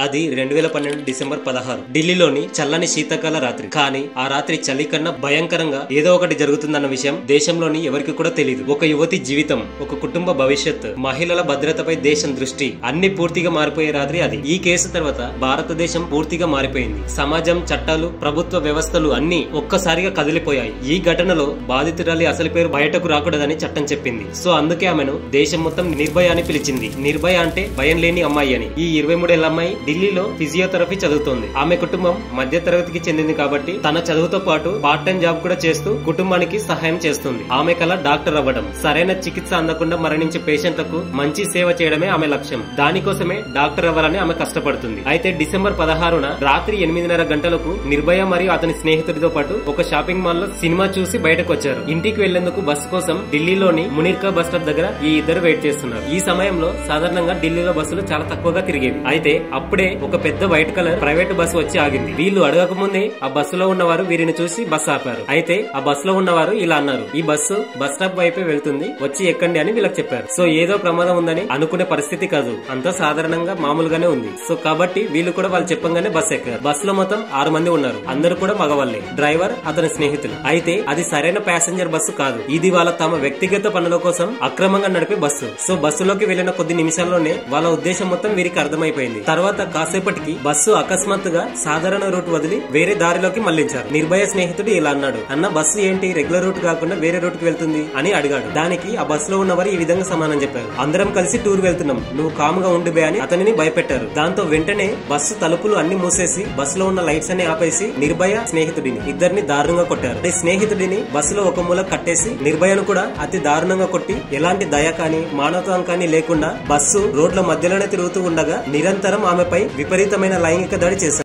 అది 2012 డిసెంబర్ 16 ఢిల్లీలోని చల్లని శీతాకాల రాత్రి. కానీ ఆ రాత్రి చలి కన్నా భయంకరంగా ఏదో ఒకటి జరుగుతుందన్న విషయం దేశంలోని ఎవరికి కూడా తెలియదు. ఒక యువతి జీవితం, ఒక కుటుంబ భవిష్యత్, మహిళల భద్రతపై దేశం దృష్టి అన్ని పూర్తిగా మారిపోయే రాత్రి అది. ఈ కేసు తర్వాత భారతదేశం పూర్తిగా మారిపోయింది. సమాజం, చట్టాలు, ప్రభుత్వ వ్యవస్థలు అన్ని ఒక్కసారిగా కదిలిపోయాయి. ఈ ఘటనలో బాధితురాలి అసలు పేరు బయటకు రాకూడదని చట్టం చెప్పింది. సో అందుకే ఆమెను దేశం మొత్తం నిర్భయ అని పిలిచింది. నిర్భయ అంటే భయం లేని అమ్మాయి అని. ఈ 23 ఏళ్ల అమ్మాయి ఢిల్లీలో ఫిజియోథెరపీ చదువుతోంది. ఆమె కుటుంబం మధ్య తరగతికి చెందింది కాబట్టి తన చదువుతో పాటు పార్ట్ టైం జాబ్ కూడా చేస్తూ కుటుంబానికి సహాయం చేస్తుంది. ఆమె కల డాక్టర్ అవ్వడం, సరైన చికిత్స అందకుండా మరణించే పేషెంట్లకు మంచి సేవ చేయడమే ఆమె లక్ష్యం. దానికోసమే డాక్టర్ అవ్వాలని ఆమె కష్టపడుతుంది. అయితే డిసెంబర్ 16న రాత్రి 8:30 గంటలకు నిర్భయ మరియు అతని స్నేహితుడితో పాటు ఒక షాపింగ్ మాల్ లో సినిమా చూసి బయటకు వచ్చారు. ఇంటికి వెళ్లేందుకు బస్సు కోసం ఢిల్లీలోని మునీర్కా బస్ స్టాప్ దగ్గర ఈ ఇద్దరు వెయిట్ చేస్తున్నారు. ఈ సమయంలో సాధారణంగా ఢిల్లీలో బస్సులు చాలా తక్కువగా తిరిగేవి. అయితే అప్పుడే ఒక పెద్ద వైట్ కలర్ ప్రైవేట్ బస్సు వచ్చి ఆగింది. వీళ్ళు అడగక ముందే ఆ బస్సులో ఉన్నవారు వీరిని చూసి బస్సు ఆపారు. అయితే ఆ బస్సులో ఉన్నవారు ఇలా అన్నారు, ఈ బస్సు బస్ స్టాప్ వైపే వెళ్తుంది, వచ్చి ఎక్కండి అని వీళ్ళకి చెప్పారు. సో ఏదో ప్రమాదం ఉందని అనుకునే పరిస్థితి కాదు, అంతా సాధారణంగా మామూలుగానే ఉంది. సో కాబట్టి వీళ్ళు కూడా వాళ్ళు చెప్పంగానే బస్ ఎక్కారు. బస్సులో మొత్తం 6 మంది ఉన్నారు. అందరూ కూడా మగవాళ్లే, డ్రైవర్ అతని స్నేహితులు. అయితే అది సరైన ప్యాసింజర్ బస్సు కాదు. ఇది వాళ్ళ తమ వ్యక్తిగత పనుల కోసం అక్రమంగా నడిపే బస్సు. సో బస్సులోకి వెళ్లిన కొద్ది నిమిషాల్లోనే వాళ్ళ ఉద్దేశం మొత్తం వీరికి అర్థమైపోయింది. తర్వాత కాసేపటికి బస్సు అకస్మాత్తుగా సాధారణ రూట్ వదిలి వేరే దారిలోకి మళ్లించారు. నిర్భయ స్నేహితుడు ఇలా అన్నాడు, అన్న బస్సు ఏంటి రెగ్యులర్ రూట్ కాకుండా వేరే రూట్ కి వెళ్తుంది అని అడిగాడు. దానికి ఆ బస్సులో ఉన్నవారు ఈ విధంగా సమానం చెప్పారు, అందరం కలిసి టూర్ వెళ్తున్నాం, నువ్వు కాముగా ఉండు బే అని అతనిని భయపెట్టారు. దాంతో వెంటనే బస్సు తలుపులు అన్ని మూసేసి బస్సులో ఉన్న లైట్స్ అన్ని ఆపేసి నిర్భయ స్నేహితుడిని ఇద్దరిని దారుణంగా కొట్టారు. స్నేహితుడిని బస్సులో ఒక మూల కట్టేసి నిర్భయను కూడా అతి దారుణంగా కొట్టి ఎలాంటి దయ కానీ మానవత్వం కానీ లేకుండా బస్సు రోడ్ల మధ్యలోనే తిరుగుతూ ఉండగా నిరంతరం ఆమెపై విపరీతమైన లైంగిక దాడి చేశారు.